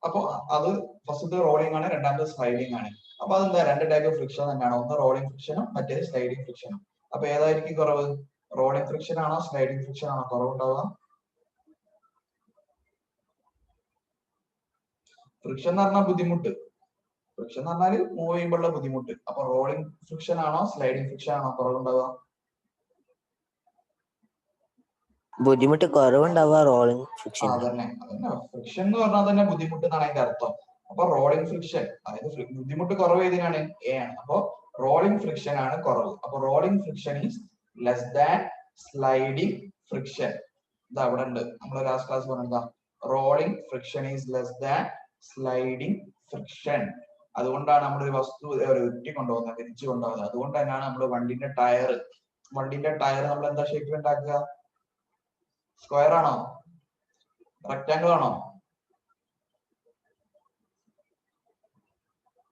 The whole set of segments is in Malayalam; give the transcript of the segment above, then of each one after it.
അപ്പൊ അത് ഫസ്റ്റത്തെ റോളിംഗ് ആണ്, രണ്ടാമത്തെ സ്ലൈഡിംഗ് ആണ്. അപ്പൊ അതെന്താ, രണ്ട് ടൈപ്പ് ഫ്രിക്ഷൻ തന്നെയാണ്, ഒന്ന് റോളിംഗ് ഫ്രിക്ഷനും മറ്റേത് സ്ലൈഡിംഗ് ഫ്രിക്ഷനും. അപ്പൊ ഏതായിരിക്കും കുറവ്? റോളിംഗ് ഫ്രിക്ഷൻ ആണോ സ്ലൈഡിംഗ് ഫ്രിക്ഷൻ ആണോ കുറവുണ്ടാവുക? ഫ്രിക്ഷൻ എന്ന് പറഞ്ഞാൽ ബുദ്ധിമുട്ട്, ഫ്രിക്ഷൻ എന്ന് പറഞ്ഞാൽ മൂവ് ചെയ്യുമ്പോഴുള്ള ബുദ്ധിമുട്ട്. അപ്പൊ റോളിംഗ് ഫ്രിക്ഷൻ ആണോ സ്ലൈഡിംഗ് ഫ്രിക്ഷൻ ആണോ കുറവുണ്ടാവുക? ബുദ്ധിമുട്ട് കുറവുണ്ടാവുക റോളിംഗ് ഫ്രിക്ഷൻ. അതന്നെ ഫ്രിക്ഷൻ എന്ന് പറഞ്ഞാൽ തന്നെ ബുദ്ധിമുട്ട് എന്നാണ് അതിന്റെ അർത്ഥം. അപ്പൊ റോളിംഗ് ഫ്രിക്ഷൻ, അതായത് ബുദ്ധിമുട്ട് കുറവ് ഏതിനാണ്? എ ആണ്. അപ്പൊ റോളിംഗ് ഫ്രിക്ഷൻ ആണ് കുറവ്. അപ്പൊ rolling friction is less than sliding friction. ഇത് അവിടെ ഉണ്ട്, നമ്മൾ ലാസ്റ്റ് ക്ലാസ് പറഞ്ഞതാ. Rolling friction is less than sliding friction. അതുകൊണ്ടാണ് നമ്മൾ ഒരു വസ്തു ഉരുട്ടി കൊണ്ടുപോകുന്നത്, തിരിച്ചു കൊണ്ടുപോകുന്നത്. അതുകൊണ്ട് തന്നെയാണ് നമ്മൾ വണ്ടിന്റെ ടയർ നമ്മൾ എന്താ ഷേപ്പിൽ ഉണ്ടാക്കുക? സ്ക്വയർ ആണോ റെക്ടാംഗിൾ ആണോ?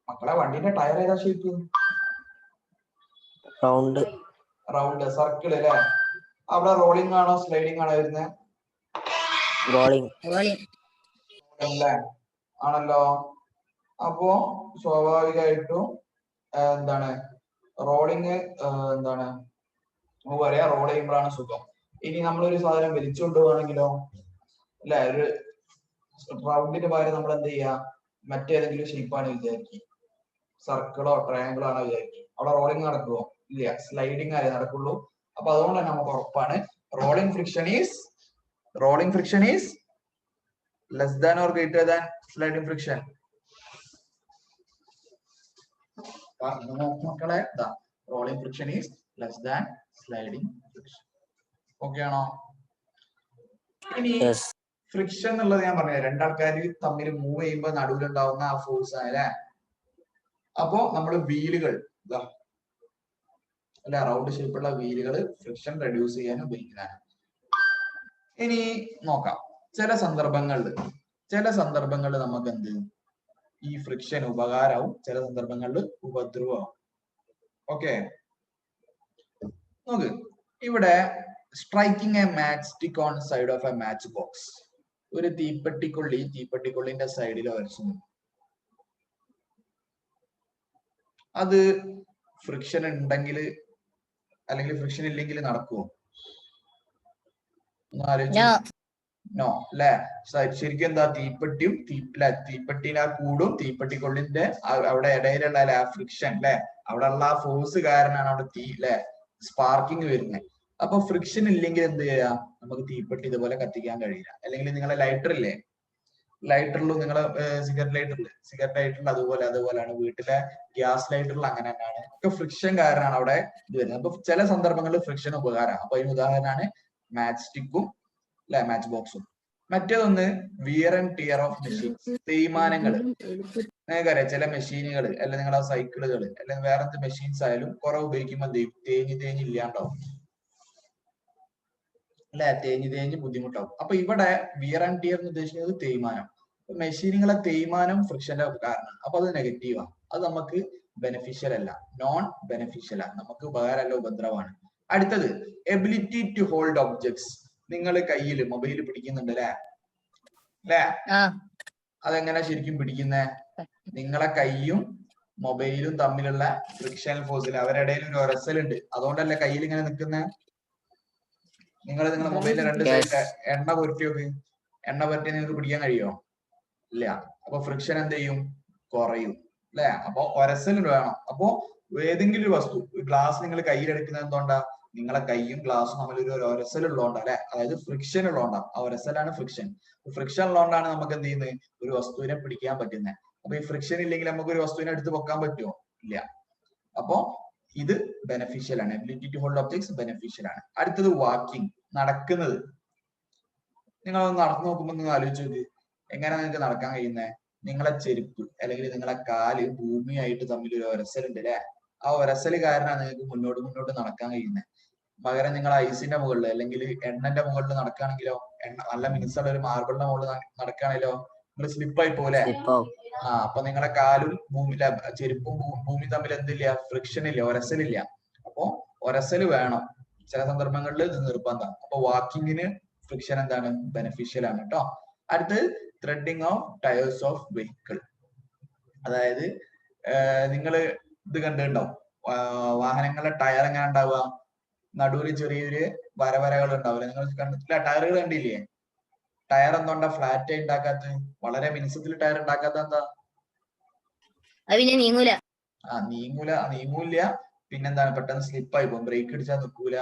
മക്കളെ വണ്ടിന്റെ ടയർ ഏതാ ഷേപ്പ്? റൗണ്ട് സർക്കിൾ അല്ലേ? അവിടെ റോളിംഗ് ആണോ സ്ലൈഡിംഗ് ആണോ വരുന്നത്? റോളിംഗ് അല്ലേ? ആണല്ലോ. അപ്പോ സ്വാഭാവികമായിട്ടും എന്താണ് റോളിംഗ്, എന്താണ് നമുക്ക് പറയാ റോൾ ചെയ്യുമ്പോഴാണ് സുഖം. ഇനി നമ്മളൊരു സാധനം വലിച്ചുകൊണ്ട് പോവാണെങ്കിലോ, അല്ലെ, ഒരു റൗണ്ടിന് പകരം നമ്മൾ എന്ത് ചെയ്യാ, മറ്റേതെങ്കിലും ഷേപ്പാണ് വിചാരിക്കും, സർക്കിളോ ട്രയാങ്കിളോ ആണോ വിചാരിക്കും, അവിടെ റോളിംഗ് നടക്കുമോ? ഇല്ല, സ്ലൈഡിംഗ് ആയേ നടക്കുള്ളൂ. അപ്പൊ അതുകൊണ്ട് തന്നെ നമുക്ക് ഉറപ്പാണ് rolling friction is less than or greater than sliding friction. മക്കളെ rolling friction is less than sliding friction. Okay ആണോ? ഇനി ഫ്രിക്ഷൻ എന്നുള്ളത് ഞാൻ പറഞ്ഞത് രണ്ടാൾക്കാർ തമ്മിൽ മൂവ് ചെയ്യുമ്പോൾ നടുവിലുണ്ടാവുന്ന ആ ഫോഴ്സ് ആണ് അല്ലെ. അപ്പോ നമ്മൾ വീലുകൾ അല്ലെ, റൗണ്ട് ഷേപ്പുള്ള വീലുകൾ ഫ്രിക്ഷൻ റെഡ്യൂസ് ചെയ്യാൻ ഉപയോഗിക്കുന്നതാണ്. ഇനി നോക്കാം, ചില സന്ദർഭങ്ങളിൽ നമുക്ക് എന്ത്, ഈ ഫ്രിക്ഷൻ ഉപകാരവും ചില സന്ദർഭങ്ങളിൽ ഉപദ്രവവും. ഓക്കെ, നോക്ക് ഇവിടെ striking A match stick on side of A match box. ഒരു തീപ്പെട്ടിക്കൊള്ളിന്റെ സൈഡിൽ വരച്ചു. അത് ഫ്രിക്ഷൻ ഉണ്ടെങ്കിൽ അല്ലെങ്കിൽ ഫ്രിക്ഷൻ ഇല്ലെങ്കിൽ നടക്കുമോ? നോ അല്ലെ. ശരിക്കും എന്താ, തീപ്പെട്ടിയിൽ ആ കൂടും തീപ്പെട്ടിക്കൊള്ളിന്റെ അവിടെ ഇടയിലുള്ള ആ ഫ്രിക്ഷൻ അല്ലെ, അവിടെ ഉള്ള ആ ഫോഴ്സ് കാരണമാണ് അവിടെ തീ അല്ലെ സ്പാർക്കിങ് വരുന്നത്. അപ്പൊ ഫ്രിക്ഷൻ ഇല്ലെങ്കിൽ എന്ത് ചെയ്യാം, നമുക്ക് തീപ്പെട്ടി ഇതുപോലെ കത്തിക്കാൻ കഴിയില്ല. അല്ലെങ്കിൽ നിങ്ങളെ ലൈറ്ററിലും നിങ്ങളെ സിഗരറ്റ് ലൈറ്ററിൽ അതുപോലെയാണ്, വീട്ടിലെ ഗ്യാസ് ലൈറ്ററിൽ അങ്ങനെ തന്നെയാണ്. ഒക്കെ ഫ്രിക്ഷൻ കാരണമാണ് അവിടെ ഇത് വരുന്നത്. അപ്പൊ ചില സന്ദർഭങ്ങളിൽ ഫ്രിക്ഷൻ ഉപകാരമാണ്. അപ്പൊ അതിന് ഉദാഹരണമാണ് മാച്ച് സ്റ്റിക്കും അല്ലെ, മാച്ച് ബോക്സും. മറ്റേതൊന്ന് wear and tear of machines, തേയ്മാനങ്ങൾ. നിങ്ങൾക്കറിയാം ചില മെഷീനുകൾ അല്ലെ, നിങ്ങളെ സൈക്കിളുകൾ അല്ലെങ്കിൽ വേറെ എന്ത് മെഷീൻസ് ആയാലും കുറെ ഉപയോഗിക്കുമ്പോൾ തേഞ്ഞ് ഇല്ലാണ്ടാവും അല്ലെ, തേഞ്ഞ് ബുദ്ധിമുട്ടാവും. അപ്പൊ ഇവിടെ വിയർ ആൻഡ് ടിയർ എന്ന് ഉദ്ദേശിക്കുന്നത് തേയ്മാനം. മെഷീനുകളെ തേയ്മാനം ഫ്രിക്ഷന്റെ കാരണമാണ്. അപ്പൊ അത് നെഗറ്റീവാണ്, അത് നമുക്ക് ബെനിഫിഷ്യൽ അല്ല, നോൺ ബെനിഫിഷ്യൽ ആണ്, നമുക്ക് ഉപകാരമല്ല, ഉപദ്രവമാണ്. അടുത്തത് എബിലിറ്റി ടു ഹോൾഡ് ഒബ്ജക്ട്സ്. നിങ്ങൾ കയ്യിൽ മൊബൈൽ പിടിക്കുന്നുണ്ട് അല്ലെ, അതെങ്ങനെ ശരിക്കും പിടിക്കുന്നേ? നിങ്ങളെ കൈയും മൊബൈലും തമ്മിലുള്ള ഫ്രിക്ഷണൽ ഫോഴ്സിൽ അവരിടയിൽ ഒരു ഉരസലുണ്ട്, അതുകൊണ്ടല്ലേ കയ്യിൽ ഇങ്ങനെ നിൽക്കുന്നത്. നിങ്ങളുടെ മൊബൈലിലെ രണ്ട് സൈഡിൽ എണ്ണ പുരട്ടി നിങ്ങൾക്ക് പിടിക്കാൻ കഴിയുമോ? ഇല്ല. അപ്പൊ ഫ്രിക്ഷൻ എന്ത് ചെയ്യും? കുറയും അല്ലെ. അപ്പൊ ഒരസൽ വേണം. അപ്പൊ ഏതെങ്കിലും ഒരു വസ്തു, ഗ്ലാസ് നിങ്ങൾ കയ്യിലെടുക്കുന്നത് എന്തുകൊണ്ടാ? നിങ്ങളെ കൈയും ഗ്ലാസും തമ്മിൽ ഒരു ഒരസൽ ഉള്ളതുകൊണ്ടാ അല്ലെ, അതായത് ഫ്രിക്ഷൻ ഉള്ളതുകൊണ്ടാ. ആ ഒരസലാണ് ഫ്രിക്ഷൻ. ഫ്രിക്ഷൻ ഉള്ളതുകൊണ്ടാണ് നമുക്ക് എന്ത് ചെയ്യുന്നത്, ഒരു വസ്തുവിനെ പിടിക്കാൻ പറ്റുന്നത്. അപ്പൊ ഈ ഫ്രിക്ഷൻ ഇല്ലെങ്കിൽ നമുക്ക് ഒരു വസ്തുവിനെ എടുത്ത് പൊക്കാൻ പറ്റുമോ? ഇല്ല. അപ്പോ ഇത് ബെനിഫിഷ്യൽ ആണ്, ability to hold objects beneficial ആണ്. അടുത്തത് വാക്കിംഗ്, നടക്കുന്നത്. നിങ്ങൾ നടന്നു നോക്കുമ്പോൾ നിങ്ങൾ ആലോചിച്ച് നോക്ക്, എങ്ങനെ നിങ്ങൾക്ക് നടക്കാൻ കഴിയുന്നത്? നിങ്ങളെ ചെരുപ്പ് അല്ലെങ്കിൽ നിങ്ങളെ കാല് ഭൂമിയായിട്ട് തമ്മിൽ ഒരു ഒരസലുണ്ട് അല്ലെ, ആ ഒരസല് കാരണമാണ് നിങ്ങൾക്ക് മുന്നോട്ട് നടക്കാൻ കഴിയുന്നത്. പകരം നിങ്ങൾ ഐസിന്റെ മുകളിൽ അല്ലെങ്കിൽ എണ്ണന്റെ മുകളിൽ നടക്കുകയാണെങ്കിലോ, നല്ല മിനുസുള്ള ഒരു മാർബിളിന്റെ മുകളിൽ നടക്കുകയാണെങ്കിലോ നിങ്ങൾ സ്ലിപ്പായി പോലെ. അപ്പൊ നിങ്ങളെ കാലും ചെരുപ്പും ഭൂമി തമ്മിൽ എന്തില്ല? ഫ്രിക്ഷൻ ഇല്ല, ഒരസലില്ല. അപ്പൊ ഒരസല് വേണം, ചില സന്ദർഭങ്ങളിൽ ഇത് നിർബന്ധം. അപ്പൊ വാക്കിങ്ങിന് ഫ്രിക്ഷൻ എന്താണ്? ബെനിഫിഷ്യൽ ആണ് കേട്ടോ. അടുത്ത് threading of tyres of vehicle. അതായത് നിങ്ങൾ ഇത് കണ്ടിട്ടുണ്ടാവും, വാഹനങ്ങളുടെ ടയർ എങ്ങനെ ഉണ്ടാവുക, നടുവിൽ ചെറിയൊരു വരവരകൾ ഉണ്ടാവില്ല. നിങ്ങൾ കണ്ടിട്ടില്ല? ടയറുകൾ കണ്ടില്ലേ? ടയർ എന്തുകൊണ്ടാ ഫ്ലാറ്റ് ആയി ഉണ്ടാക്കാത്തത്? വളരെ മിനുസത്തിൽ ടയർ ഉണ്ടാക്കാത്ത എന്താ? നീങ്ങൂല. നീങ്ങൂല. പിന്നെന്താണ്? പെട്ടെന്ന് സ്ലിപ്പായി പോകും, ബ്രേക്ക് അടിച്ചാൽ നിൽക്കൂല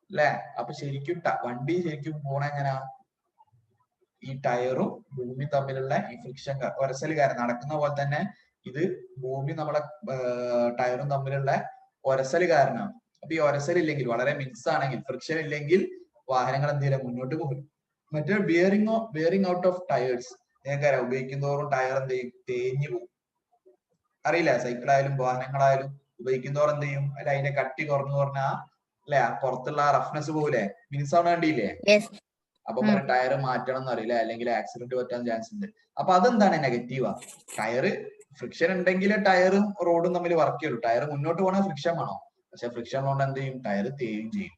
അല്ലെ? അപ്പൊ ശരിക്കും വണ്ടി ശരിക്കും പോണ എങ്ങനെയാ? ഈ ടയറും ഭൂമി തമ്മിലുള്ള ഈ ഫ്രിക്ഷൻ, ഒരസൽ കാരണം നടക്കുന്ന പോലെ തന്നെ ഇത് ഭൂമി നമ്മളെ ടയറും തമ്മിലുള്ള ഒരസൽ കാരണമാണ്. അപ്പൊ ഈ ഒരസൽ ഇല്ലെങ്കിൽ, വളരെ മിക്സ് ആണെങ്കിൽ, ഫ്രിക്ഷൻ ഇല്ലെങ്കിൽ വാഹനങ്ങൾ എന്ത് ചെയ്യില്ല, മുന്നോട്ട് പോകും. മറ്റേ ബിയറിംഗ് ഔട്ട് ഓഫ് ടയേഴ്സ്, നിങ്ങൾക്കറിയാം, ഉപയോഗിക്കുന്നതോറും ടയർ എന്ത് ചെയ്യും? തേഞ്ഞു പോകും. അറിയില്ല, സൈക്കിളായാലും വാഹനങ്ങളായാലും ഉപയോഗിക്കുന്നതോറും എന്ത് ചെയ്യും? അല്ല, അതിന്റെ കട്ടി കുറഞ്ഞു പറഞ്ഞാ അല്ലെ, പുറത്തുള്ള റഫ്നെസ് പോലെ മിനുസാവണ കണ്ടില്ലേ? അപ്പൊ ടയർ മാറ്റണം എന്ന് അറിയില്ല, അല്ലെങ്കിൽ ആക്സിഡന്റ് പറ്റാൻ ചാൻസ് ഉണ്ട്. അപ്പൊ അതെന്താണ്? നെഗറ്റീവാ. ടയർ ഫ്രിക്ഷൻ ഉണ്ടെങ്കിൽ ടയറും റോഡും തമ്മിൽ വർക്ക് ചെയ്യുള്ളൂ. ടയർ മുന്നോട്ട് പോകണ ഫ്രിക്ഷൻ വേണോ? പക്ഷെ ഫ്രിക്ഷൻ കൊണ്ട് എന്ത് ചെയ്യും? ടയർ തേയും ചെയ്യും.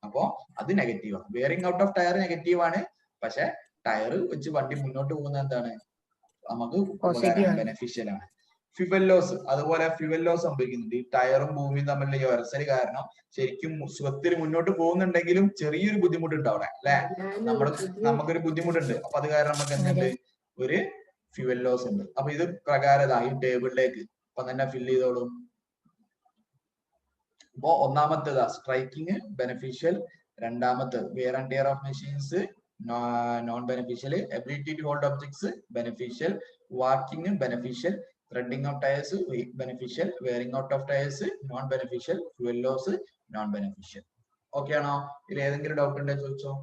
അപ്പോ അത് നെഗറ്റീവാണ്. ബിയറിംഗ് ഔട്ട് ഓഫ് ടയർ നെഗറ്റീവാണ്, പക്ഷെ ടയർ വെച്ച് വണ്ടി മുന്നോട്ട് പോകുന്നത് എന്താണ്? നമുക്ക് ബെനഫിഷ്യൽ ആണ്. ഫ്യുവൽ ലോസ്, അതുപോലെ ഫ്യുവൽ ലോസ് സംഭവിക്കുന്നുണ്ട്. ഈ ടയറും ഭൂമിയും തമ്മിലുള്ള ഈ ഒരസൽ കാരണം ശരിക്കും സുഖത്തിൽ മുന്നോട്ട് പോകുന്നുണ്ടെങ്കിലും ചെറിയൊരു ബുദ്ധിമുട്ടുണ്ട് അവിടെ അല്ലെ? നമുക്കൊരു ബുദ്ധിമുട്ടുണ്ട്. അപ്പൊ അത് കാരണം നമുക്ക് എന്തുണ്ട്? ഒരു ഫ്യുവൽ ലോസ് ഉണ്ട്. അപ്പൊ ഇത് പ്രകാരം ഈ ടേബിളിലേക്ക് ഇപ്പൊ തന്നെ ഫില്ല് ചെയ്തോളൂ. അപ്പോ ഒന്നാമത്തേതാ സ്ട്രൈക്കിങ്, ബെനഫിഷ്യൽ. രണ്ടാമത്തേത് wear and tear of machines, non beneficial. Ability to hold objects, beneficial. Walking, beneficial. Threading of tyres, beneficial. Wearing out of tyres, non beneficial. Fuel loss, non beneficial. Okay ആണോ? ഇതിൽ ഏതെങ്കിലും ഡൗട്ട് ഉണ്ടെങ്കിൽ ചോദിച്ചോ.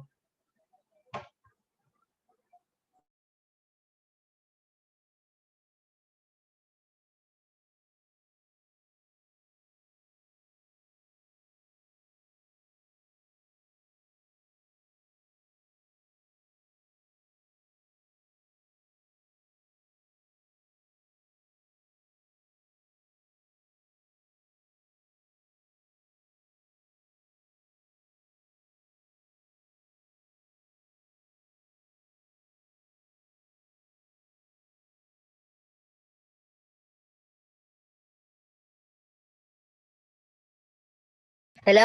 ഹലോ,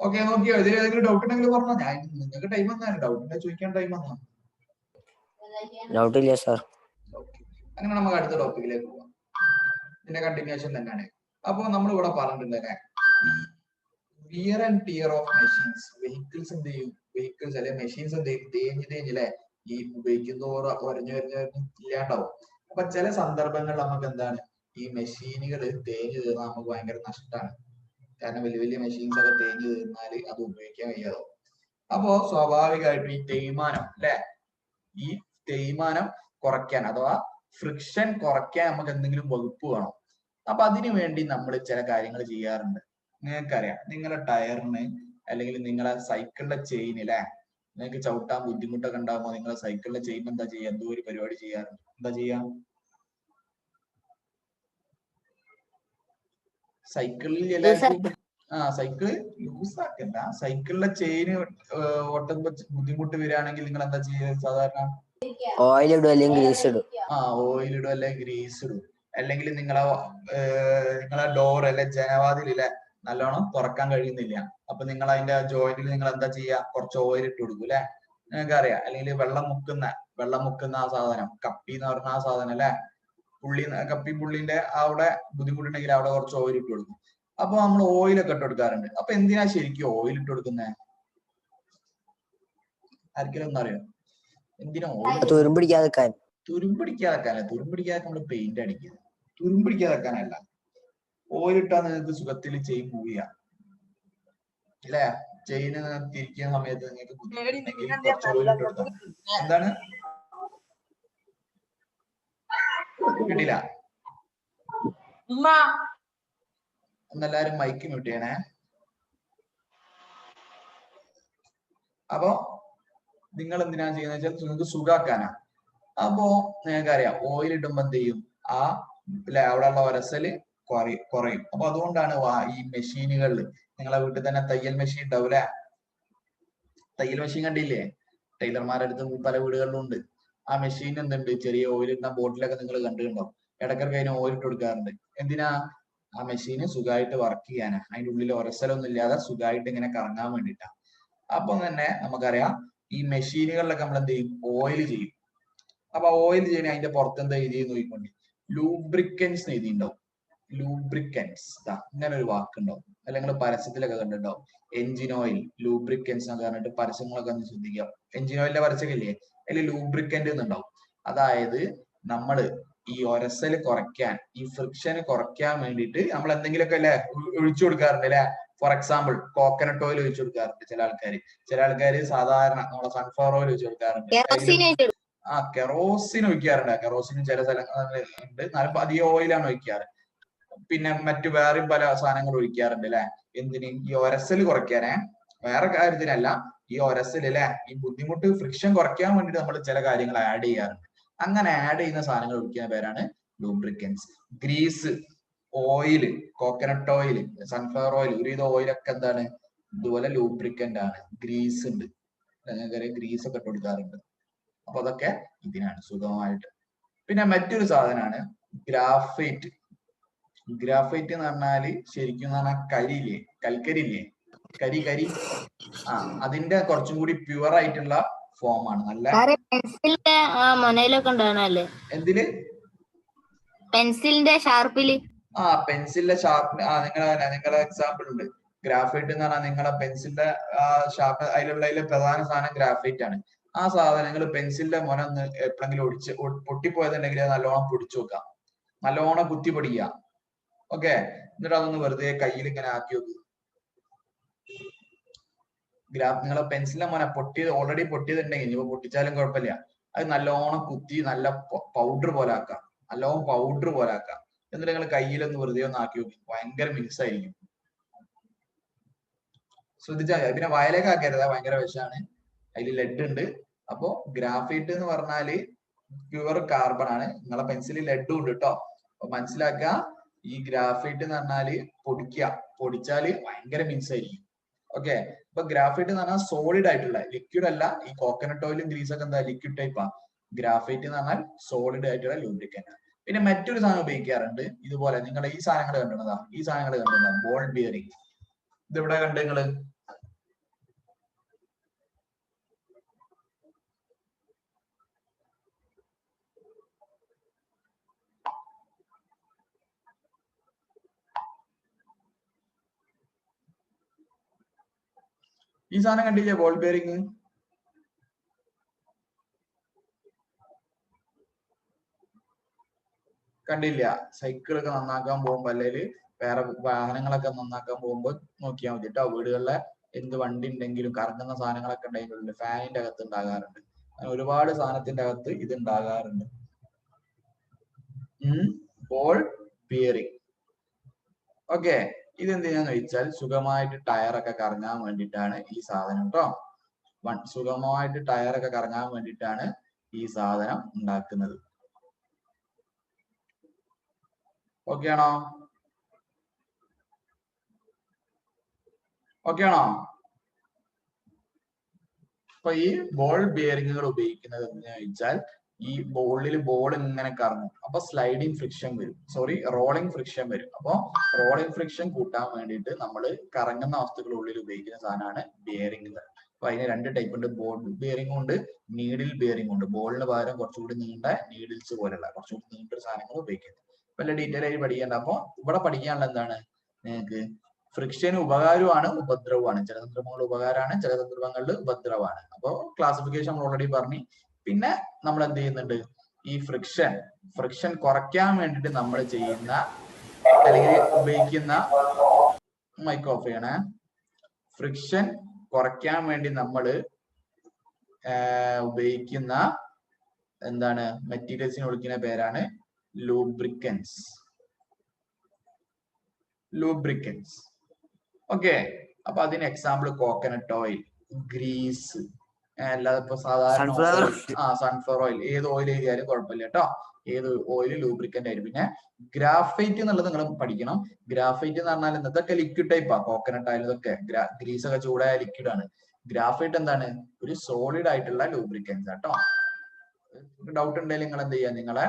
ഓക്കെ, നോക്കിയോ? ഇതിൽ ഏതെങ്കിലും ഡൗട്ട് ഉണ്ടെങ്കിൽ പറഞ്ഞോ. ഞാൻ നിങ്ങൾക്ക് ടൈം തന്നാണ്, ഡൗട്ടിനെ ചോദിക്കാൻ ടൈം തന്നാ. ഡൗട്ട് ഇല്ല സാർ. അങ്ങനെ നമുക്ക് അടുത്ത ടോപ്പിക്കിലേക്ക് പോവാം. ഇതിന്റെ കണ്ടിന്യൂഷൻ തന്നെയാണ്. അപ്പൊ നമ്മൾ ഇവിടെ പറഞ്ഞിട്ടുണ്ടല്ലേ, wear and tear of machines. Vehicles എന്ത് ചെയ്യും? വെഹിക്കിൾസ് അല്ലെ മെഷീൻസ് എന്ത് ചെയ്യും? തേഞ്ഞില്ലേ? ഈ ഉപയോഗിക്കുന്നതോറും ഒരഞ്ഞു ഇല്ലാണ്ടാവും. അപ്പൊ ചില സന്ദർഭങ്ങളിൽ നമുക്ക് എന്താണ്, ഈ മെഷീനുകൾ തേഞ്ഞു തീർന്നാൽ നമുക്ക് ഭയങ്കര നഷ്ടമാണ്. കാരണം വലിയ വലിയ മെഷീൻസ് ഒക്കെ തേഞ്ഞു തീർന്നാൽ അത് ഉപയോഗിക്കാൻ കഴിയാതാവും. അപ്പോ സ്വാഭാവികമായിട്ടും ഈ തേയ്മാനം അല്ലെ, ഈ തേയ്മാനം കുറയ്ക്കാൻ അഥവാ ഫ്രിക്ഷൻ കുറയ്ക്കാൻ നമുക്ക് എന്തെങ്കിലും വകുപ്പ് വേണം. അപ്പൊ അതിനു വേണ്ടി നമ്മൾ ചില കാര്യങ്ങൾ ചെയ്യാറുണ്ട്. നിങ്ങൾക്കറിയാം, നിങ്ങളുടെ ടയറിന് അല്ലെങ്കിൽ നിങ്ങളെ സൈക്കിളിന്റെ ചെയിൻ അല്ലെ, നിങ്ങൾക്ക് ചവിട്ടാൻ ബുദ്ധിമുട്ടൊക്കെ ഉണ്ടാകുമ്പോൾ നിങ്ങളെ സൈക്കിളിന്റെ ചെയിൻ എന്താ ചെയ്യുക? എന്തോ ഒരു പരിപാടി ചെയ്യാറുണ്ട്. എന്താ ചെയ്യാ? സൈക്കിളിൽ എല്ലാവർക്കും സൈക്കിള് ലൂസ് ആക്കണ്ട, സൈക്കിളിലെ ചെയിന് ഒട്ടുമ്പോ ബുദ്ധിമുട്ട് വരികയാണെങ്കിൽ നിങ്ങൾ എന്താ ചെയ്യുക സാധാരണ? ഓയിൽ ഇടും അല്ലെങ്കിൽ ഗ്രീസ് ഇടും. ഓയിൽ ഇടും അല്ലെങ്കിൽ ഗ്രീസ് ഇടും. അല്ലെങ്കിൽ നിങ്ങളെ ഡോർ അല്ലെ ജനവാതിലെ നല്ലോണം തുറക്കാൻ കഴിയുന്നില്ല. അപ്പൊ നിങ്ങൾ അതിന്റെ ജോയിന്റിൽ നിങ്ങൾ എന്താ ചെയ്യുക? കുറച്ച് ഓയിൽ ഇട്ട് കൊടുക്കും അല്ലെ? നിങ്ങൾക്ക് അറിയാം. അല്ലെങ്കിൽ വെള്ളം മുക്കുന്ന ആ സാധനം, കപ്പി എന്ന് പറഞ്ഞ ആ സാധനം അല്ലെ, കപ്പി പുള്ളിന്റെ അവിടെ ബുദ്ധിമുട്ടുണ്ടെങ്കിൽ അവിടെ കുറച്ച് ഓയിൽ ഇട്ട് കൊടുക്കും. അപ്പൊ നമ്മൾ ഓയിലൊക്കെ ഇട്ട് കൊടുക്കാറുണ്ട്. അപ്പൊ എന്തിനാ ശരിക്കും ഓയിൽ ഇട്ട് കൊടുക്കുന്നത്? ആർക്കെങ്കിലും ഒന്നും അറിയോ? എന്തിനാ ഓയിൽ? തുരുമ്പിടിക്കാതെക്കാൻ. തുരുമ്പിടിക്കാതെ നമ്മൾ പെയിന്റ് അടിക്കുന്നത്. തുരുമ്പിടിക്കാതെക്കാനല്ല. ഓയിൽ ഇട്ടാൽ നിങ്ങൾക്ക് സുഖത്തിൽ ചെയിൻ മൂവ് ചെയ്യാം അല്ലെ? ചെയിന് തിരിക്കുന്ന സമയത്ത് നിങ്ങൾക്ക് ബുദ്ധിമുട്ടുണ്ടെങ്കിൽ കുറച്ച് ഓയിൽ ഇട്ട് കൊടുക്കാം. എന്താണ്? കിട്ടില്ല? ഒന്നെല്ലാരും മൈക്ക് മ്യൂട്ട് ചെയ്യണേ. അപ്പോ നിങ്ങൾ എന്തിനാ ചെയ്യുന്നത് വെച്ചാൽ നിങ്ങൾക്ക് സുഖാക്കാനാ. അപ്പോ നിങ്ങൾക്കറിയാം, ഓയിൽ ഇടുമ്പോ എന്ത് ചെയ്യും? അവിടെയുള്ള ഒരസല് കുറയും. അപ്പൊ അതുകൊണ്ടാണ് ഈ മെഷീനുകളിൽ, നിങ്ങളെ വീട്ടിൽ തന്നെ തയ്യൽ മെഷീൻ ഉണ്ടാവും അല്ലെ? തയ്യൽ മെഷീൻ കണ്ടില്ലേ? ടൈലർമാരുടെ അടുത്ത് പല വീടുകളിലും ഉണ്ട്. ആ മെഷീൻ എന്തുണ്ട്, ചെറിയ ഓയിൽ ഇടുന്ന ബോട്ടിലൊക്കെ നിങ്ങൾ കണ്ടിട്ടുണ്ടോ? ഇടയ്ക്കിടയ്ക്ക് അതിന് ഓയിൽ ഇട്ട് കൊടുക്കാറുണ്ട്. എന്തിനാ? ആ മെഷീന് സുഖമായിട്ട് വർക്ക് ചെയ്യാനാ. അതിന്റെ ഉള്ളിൽ ഒരസലൊന്നും ഇല്ലാതെ സുഖമായിട്ട് ഇങ്ങനെ കറങ്ങാൻ വേണ്ടിയിട്ടാ. അപ്പം തന്നെ നമുക്കറിയാം ഈ മെഷീനുകളിലൊക്കെ നമ്മൾ എന്ത് ചെയ്യും? ഓയിൽ ചെയ്യും. അപ്പൊ ഓയിൽ ചെയ്യണ അതിന്റെ പുറത്ത് എന്താ എഴുതി നോക്കിക്കൊണ്ട് ലൂബ്രിക്കൻസ് എഴുതിണ്ടാവും. ലൂബ്രിക്കൻസ് ഇങ്ങനെ ഒരു വാക്കുണ്ടാവും. അല്ലെങ്കിൽ പരസ്യത്തിലൊക്കെ കണ്ടിട്ടുണ്ടാവും. എഞ്ചിൻ ഓയിൽ, ലൂബ്രിക്കൻസ് എന്നൊക്കെ പറഞ്ഞിട്ട് പരസ്യങ്ങളൊക്കെ ഒന്ന് ശ്രദ്ധിക്കാം. എഞ്ചിൻ ഓയിലിന്റെ പരസ്യമല്ലേ അതിൽ ലൂബ്രിക്കന്റ് എന്നുണ്ടാവും. അതായത് നമ്മള് ഈ ഒരസൽ കുറയ്ക്കാൻ, ഈ ഫ്രിക്ഷൻ കുറയ്ക്കാൻ വേണ്ടിയിട്ട് നമ്മൾ എന്തെങ്കിലുമൊക്കെ അല്ലെ ഒഴിച്ചു കൊടുക്കാറുണ്ട് അല്ലെ. ഫോർ എക്സാമ്പിൾ കോക്കനട്ട് ഓയിൽ ഒഴിച്ചു കൊടുക്കാറുണ്ട് ചില ആൾക്കാർ. ചില ആൾക്കാർ സാധാരണ നമ്മളെ സൺഫ്ലവർ ഓയിൽ ഒഴിച്ചു കൊടുക്കാറുണ്ട്. കെറോസിൻ ഒഴിക്കാറുണ്ട്. കെറോസിനും ചില സ്ഥലങ്ങളിൽ ഉണ്ട്. എന്നാലും അധികം ഓയിലാണ് ഒഴിക്കാറ്. പിന്നെ മറ്റു വേറെയും പല സാധനങ്ങൾ ഒഴിക്കാറുണ്ട് അല്ലെ. എന്തിന്? ഈ ഒരസൽ കുറയ്ക്കാനേ, വേറെ കാര്യത്തിനല്ല. ഈ ഒരസൽ അല്ലെ, ഈ ബുദ്ധിമുട്ട് ഫ്രിക്ഷൻ കുറയ്ക്കാൻ വേണ്ടിട്ട് നമ്മൾ ചില കാര്യങ്ങൾ ആഡ് ചെയ്യാറുണ്ട്. അങ്ങനെ ആഡ് ചെയ്യുന്ന സാധനങ്ങൾ ഒഴിക്കുന്ന പേരാണ് lubricants. Grease, oil, coconut oil, sunflower oil, ഒരുവിധ ഓയിലൊക്കെ എന്താണ്? ഇതുപോലെ ലൂബ്രിക്കന്റ് ആണ്. ഗ്രീസ് ഉണ്ട്, ഗ്രീസ് ഒക്കെ ഇട്ട് കൊടുക്കാറുണ്ട്. അപ്പൊ അതൊക്കെ ഇതിനാണ് സുഖമായിട്ട്. പിന്നെ മറ്റൊരു സാധനമാണ് ഗ്രാഫൈറ്റ്. ഗ്രാഫൈറ്റ് എന്ന് പറഞ്ഞാല് ശരിക്കും പറഞ്ഞാൽ കരിയില്ലേ, കൽക്കരിയില്ലേ, കരി. അതിന്റെ കുറച്ചും കൂടി പ്യുവർ ആയിട്ടുള്ള ഫോം ആണ്. നല്ല പെൻസിലിന്റെ മൊനയിലൊക്കെ ഉണ്ടാവണല്ലേ? എന്തില്? പെൻസിലിന്റെ ഷാർപ്പില്. പെൻസിലിന്റെ ഷാർപ്പ്. നിങ്ങളെ എക്സാമ്പിൾ ഉണ്ട്. ഗ്രാഫൈറ്റ് എന്ന് പറഞ്ഞാൽ നിങ്ങളെ പെൻസിലിന്റെ ഷാർപ്പ് അതിലുള്ള പ്രധാന സാധനം ഗ്രാഫൈറ്റ് ആണ്. ആ സാധനങ്ങൾ പെൻസിലിന്റെ മുന ഒന്ന് എപ്പോഴെങ്കിലും പൊട്ടിപ്പോയതുണ്ടെങ്കിൽ നല്ലോണം പൊടിച്ചു വെക്കാം. നല്ലോണം കുത്തി പൊടിക്കുക. ഓക്കെ, എന്നിട്ട് അതൊന്ന് വെറുതെ കയ്യിൽ ഇങ്ങനെ ആക്കി വെക്കുക. നിങ്ങളെ പെൻസിലിന്റെ മുന ഓൾറെഡി പൊട്ടിയതുണ്ടെങ്കിൽ ഇനിയിപ്പോ പൊട്ടിച്ചാലും കുഴപ്പമില്ല. അത് നല്ലോണം കുത്തി നല്ല പൗഡർ പോലെ ആക്കാം. നല്ലോണം പൗഡർ പോലെ ആക്കാം. എന്നിട്ട് നിങ്ങൾ കയ്യിലൊന്ന് വെറുതെ ഒന്ന് ആക്കി നോക്കി. ഭയങ്കര മിക്സ് ആയിരിക്കും. ശ്രദ്ധിച്ചാൽ മതി. പിന്നെ വയലേക്ക് ആക്കരുത്, ഭയങ്കര വിഷമാണ്. അതിൽ ലെഡ് ഉണ്ട്. അപ്പോ ഗ്രാഫൈറ്റ് എന്ന് പറഞ്ഞാല് പ്യുവർ കാർബൺ ആണ്. നിങ്ങളെ പെൻസിലിൽ ലെഡും ഉണ്ട് കേട്ടോ. അപ്പൊ മനസ്സിലാക്കുക, ഈ ഗ്രാഫൈറ്റ് എന്ന് പറഞ്ഞാല് പൊടിച്ചാല് ഭയങ്കര മിക്സ് ആയിരിക്കും. ഓക്കെ, ഇപ്പൊ ഗ്രാഫൈറ്റ് എന്ന് പറഞ്ഞാൽ സോളിഡ് ആയിട്ടുള്ള, ലിക്വിഡ് അല്ല. ഈ കോക്കനട്ട് ഓയിലും ഗ്രീസൊക്കെ എന്താ ലിക്വിഡ് ടൈപ്പാ. ഗ്രാഫൈറ്റ് എന്ന് പറഞ്ഞാൽ സോളിഡ് ആയിട്ടുള്ള ലൂബ്രിക്കന്റ്. പിന്നെ മറ്റൊരു സാധനം ഉപയോഗിക്കാറുണ്ട് ഇതുപോലെ. നിങ്ങൾ ഈ സാധനങ്ങൾ കണ്ടിട്ടുണ്ടോ? ഈ സാധനങ്ങൾ കണ്ടിട്ടുണ്ടോ? Ball bearing. ഇതെവിടെ കണ്ടു നിങ്ങള്? ഈ സാധനം കണ്ടില്ലേ? Ball bearing. കണ്ടില്ല? സൈക്കിളൊക്കെ നന്നാക്കാൻ പോകുമ്പോ, അല്ലെങ്കിൽ വേറെ വാഹനങ്ങളൊക്കെ നന്നാക്കാൻ പോകുമ്പോ നോക്കിയാൽ മതി കേട്ടോ. വീടുകളിലെ എന്ത് വണ്ടി ഉണ്ടെങ്കിലും കറങ്ങുന്ന സാധനങ്ങളൊക്കെ ഉണ്ടെങ്കിലും ഫാനിന്റെ അകത്ത് ഉണ്ടാകാറുണ്ട്. ഒരുപാട് സാധനത്തിന്റെ അകത്ത് ഇത് ഉണ്ടാകാറുണ്ട്. Ball bearing. ഓക്കെ, ഇതെന്തിനാന്ന് ചോദിച്ചാൽ സുഖമായിട്ട് ടയറൊക്കെ കറങ്ങാൻ വേണ്ടിയിട്ടാണ് ഈ സാധനം കേട്ടോ. സുഗമമായിട്ട് ടയറൊക്കെ കറങ്ങാൻ വേണ്ടിയിട്ടാണ് ഈ സാധനം ഉണ്ടാക്കുന്നത്. ഓക്കെ ആണോ? ഓക്കെ ആണോ? അപ്പൊ ഈ ബോൾ ബിയറിങ്ങുകൾ ഉപയോഗിക്കുന്നത് എന്താണെന്ന് ചോദിച്ചാൽ, ഈ ബോൾ ഇങ്ങനെ കറങ്ങും. അപ്പൊ സ്ലൈഡിങ് ഫ്രിക്ഷൻ വരും, റോളിംഗ് ഫ്രിക്ഷൻ വരും. അപ്പൊ റോളിംഗ് ഫ്രിക്ഷൻ കൂട്ടാൻ വേണ്ടിയിട്ട് നമ്മൾ കറങ്ങുന്ന വസ്തുക്കളുടെ ഉള്ളിൽ ഉപയോഗിക്കുന്ന സാധനമാണ് ബിയറിംഗുകൾ. അപ്പൊ അതിന് രണ്ട് ടൈപ്പ് ഉണ്ട്. ബോൾ ബിയറിംഗും ഉണ്ട്, നീഡിൽ ബിയറിംഗും ഉണ്ട്. ബോളിന് പകരം കുറച്ചുകൂടി നീണ്ട നീഡിൽസ് പോലുള്ള കുറച്ചുകൂടി നീണ്ട സാധനങ്ങൾ ഉപയോഗിക്കുന്നത്. വല്ല ഡീറ്റെയിൽ ആയി പഠിക്കേണ്ട. അപ്പൊ ഇവിടെ പഠിക്കാനുള്ള എന്താണ് നിങ്ങൾക്ക്? ഫ്രിക്ഷന് ഉപകാരമാണ് ഉപദ്രവമാണ്. ചില സന്ദർഭങ്ങളിൽ ഉപകാരമാണ്, ചില സന്ദർഭങ്ങളിൽ ഉപദ്രവമാണ്. അപ്പൊ ക്ലാസിഫിക്കേഷൻ നമ്മൾ ഓൾറെഡി പറഞ്ഞു. പിന്നെ നമ്മൾ എന്ത് ചെയ്യുന്നുണ്ട്? ഈ ഫ്രിക്ഷൻ കുറയ്ക്കാൻ വേണ്ടിയിട്ട് നമ്മൾ ചെയ്യുന്ന അല്ലെങ്കിൽ ഉപയോഗിക്കുന്ന, മൈക്ക് ഓഫ് ചെയ്യണേ. ഫ്രിക്ഷൻ കുറയ്ക്കാൻ വേണ്ടി നമ്മൾ ഉപയോഗിക്കുന്ന എന്താണ് മെറ്റീരിയൽസിനെ വിളിക്കുന്ന പേരാണ് ലൂബ്രിക്കൻസ്. ഓക്കെ, അപ്പൊ അതിന് എക്സാമ്പിൾ കോക്കനട്ട് ഓയിൽ, ഗ്രീസ്, അല്ലാതെ ഇപ്പൊ സാധാരണ സൺഫ്ലവർ ഓയിൽ, ഏത് ഓയിൽ എഴുതിയാലും കുഴപ്പമില്ല കേട്ടോ. ഏത് ഓയിൽ ലൂബ്രിക്കന്റ് ആയിരിക്കും. പിന്നെ ഗ്രാഫൈറ്റ് എന്നുള്ളത് നിങ്ങൾ പഠിക്കണം. ഗ്രാഫൈറ്റ് എന്ന് പറഞ്ഞാൽ ഇതൊക്കെ ലിക്വിഡ് ടൈപ്പാ. കോക്കനട്ട് ആയാലും ഇതൊക്കെ ഗ്രീസ് ഒക്കെ ചൂടായ ലിക്വിഡ് ആണ്. ഗ്രാഫൈറ്റ് എന്താണ്? ഒരു സോളിഡ് ആയിട്ടുള്ള ലൂബ്രിക്കൻസ് കേട്ടോ. ഡൗട്ട് ഉണ്ടെങ്കിൽ നിങ്ങൾ എന്ത് ചെയ്യുക, നിങ്ങളെ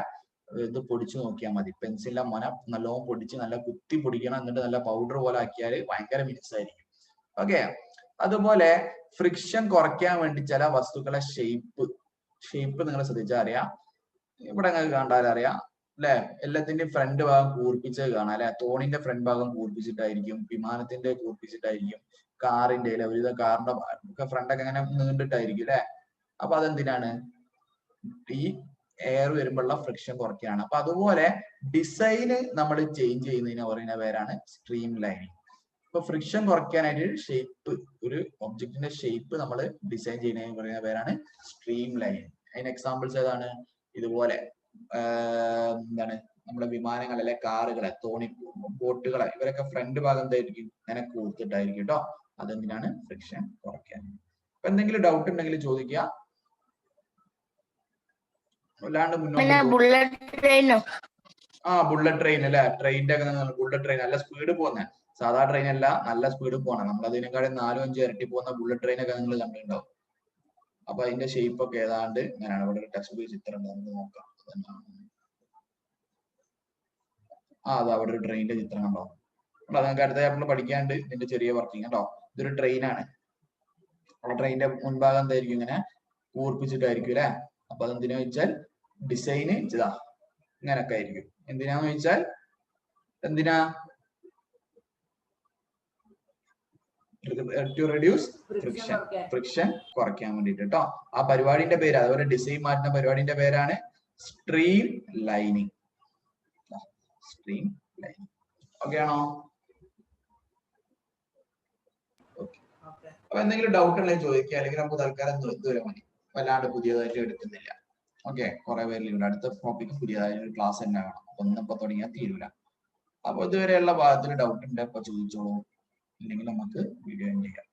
ഇത് പൊടിച്ചു നോക്കിയാൽ മതി. പെൻസിലിന്റെ മൊന നല്ലോണം പൊടിച്ച് നല്ല കുത്തി പൊടിക്കണം, എന്നിട്ട് നല്ല പൗഡർ പോലെ ആക്കിയാൽ ഭയങ്കര മിനുസായിരിക്കും. ഓക്കെ. അതുപോലെ ഫ്രിക്ഷൻ കുറയ്ക്കാൻ വേണ്ടി ചില വസ്തുക്കളെ ഷേപ്പ് നിങ്ങൾ ശ്രദ്ധിച്ചാൽ അറിയാം. ഇവിടെ നിങ്ങൾക്ക് കണ്ടാൽ അറിയാം അല്ലെ, എല്ലാത്തിന്റെയും ഫ്രണ്ട് ഭാഗം കൂർപ്പിച്ചത് കാണാം അല്ലെ. തോണിന്റെ ഫ്രണ്ട് ഭാഗം കൂർപ്പിച്ചിട്ടായിരിക്കും, വിമാനത്തിന്റെ കൂർപ്പിച്ചിട്ടായിരിക്കും, കാറിന്റെ ഒരുവിധ കാറിന്റെ ഫ്രണ്ടൊക്കെ അങ്ങനെ നീണ്ടിട്ടായിരിക്കും അല്ലെ. അപ്പൊ അതെന്തിനാണ്? ഈ എയർ വരുമ്പോഴുള്ള ഫ്രിക്ഷൻ കുറയ്ക്കുകയാണ്. അപ്പൊ അതുപോലെ ഡിസൈന് നമ്മൾ ചേഞ്ച് ചെയ്യുന്നതിന് പറയുന്ന പേരാണ് സ്ട്രീം ലൈനിങ്. ഇപ്പൊ ഫ്രിക്ഷൻ കുറയ്ക്കാനായിട്ട് ഷേപ്പ്, ഒരു ഒബ്ജക്റ്റിന്റെ ഷേപ്പ് നമ്മൾ ഡിസൈൻ ചെയ്യുന്നതിന് പറയുന്ന പേരാണ് സ്ട്രീം ലൈനിങ്. അതിന് എക്സാമ്പിൾസ് ഏതാണ്? ഇതുപോലെ എന്താണ് നമ്മുടെ വിമാനങ്ങൾ അല്ലെ, കാറുകളെ, തോണി, ബോട്ടുകളെ, ഇവരൊക്കെ ഫ്രണ്ട് ഭാഗം എന്തായിരിക്കും? അങ്ങനെ കൂർത്തിട്ടായിരിക്കും കേട്ടോ. അതെന്തിനാണ്? ഫ്രിക്ഷൻ കുറയ്ക്കാൻ. അപ്പൊ എന്തെങ്കിലും ഡൗട്ട് ഉണ്ടെങ്കിൽ ചോദിക്കുക. അല്ലാണ്ട് മുന്നോട്ട് ബുള്ളറ്റ് ട്രെയിനോ? ബുള്ളറ്റ് ട്രെയിൻ അല്ലെ, ട്രെയിനിന്റെ ഒക്കെ ബുള്ളറ്റ് ട്രെയിൻ നല്ല സ്പീഡ് പോകുന്ന, സാധാ ട്രെയിൻ അല്ല, നല്ല സ്പീഡ് പോകണം. നമ്മൾ അതിനേക്കാളും 4-5 ഇരട്ടി പോകുന്ന ബുള്ളറ്റ് ട്രെയിൻ ഒക്കെ നിങ്ങൾ കണ്ടിട്ടുണ്ടാവും. അപ്പൊ അതിന്റെ ഷേപ്പ് ഒക്കെ ഏതാണ്ട് ഇങ്ങനെയാണ്. ഇവിടെ ഒരു ടെക്സ്റ്റ് ബുക്ക് ചിത്രം ഉണ്ട്, നമുക്ക് നോക്കാം. അത് അവിടെ ഒരു ട്രെയിനിന്റെ ചിത്രം കണ്ടോ? അത് നിങ്ങൾക്ക് അടുത്ത ചാപ്റ്ററിൽ പഠിക്കാണ്ട് ഇതിന്റെ ചെറിയ വർക്കിംഗ് കേട്ടോ. ഇതൊരു ട്രെയിനാണ്. ആ ട്രെയിനിന്റെ മുൻഭാഗം എന്തായിരിക്കും? ഇങ്ങനെ കൂർപ്പിച്ചിട്ടായിരിക്കും അല്ലെ. അപ്പൊ അതെന്തിനാ വെച്ചാൽ ഡിസൈന് ഇതാ ഇങ്ങനൊക്കെ ആയിരിക്കും. എന്തിനാന്ന് വെച്ചാൽ എന്തിനാ? ടു റെഡ്യൂസ് ഫ്രിക്ഷൻ കുറയ്ക്കാൻ വേണ്ടിട്ട് കേട്ടോ. ആ പരിപാടിന്റെ പേര്, അതുപോലെ ഡിസൈൻ മാറ്റുന്ന പരിപാടിന്റെ പേരാണ് stream lining. Stream lining. Okay ആണോ? അപ്പൊ എന്തെങ്കിലും ഡൗട്ട് ഉണ്ടെങ്കിൽ ചോദിക്കുക, അല്ലെങ്കിൽ നമുക്ക് തൽക്കാലം ഇതുവരെ മതി. വല്ലാണ്ട് പുതിയതായിട്ട് എടുക്കുന്നില്ല. ഓക്കെ. കുറെ പേരിലുണ്ട്. അടുത്ത ടോപ്പിക്ക് പുതിയതായിട്ട് ക്ലാസ് തന്നെ വേണം. ഒന്നിപ്പോ തുടങ്ങിയാൽ തീരൂല. അപ്പൊ ഇതുവരെയുള്ള ഭാഗത്തിൽ ഡൗട്ട് ഉണ്ട്, അപ്പൊ ചോദിച്ചോളൂ. ഇല്ലെങ്കിൽ നമുക്ക് വീഡിയോ ചെയ്യാം.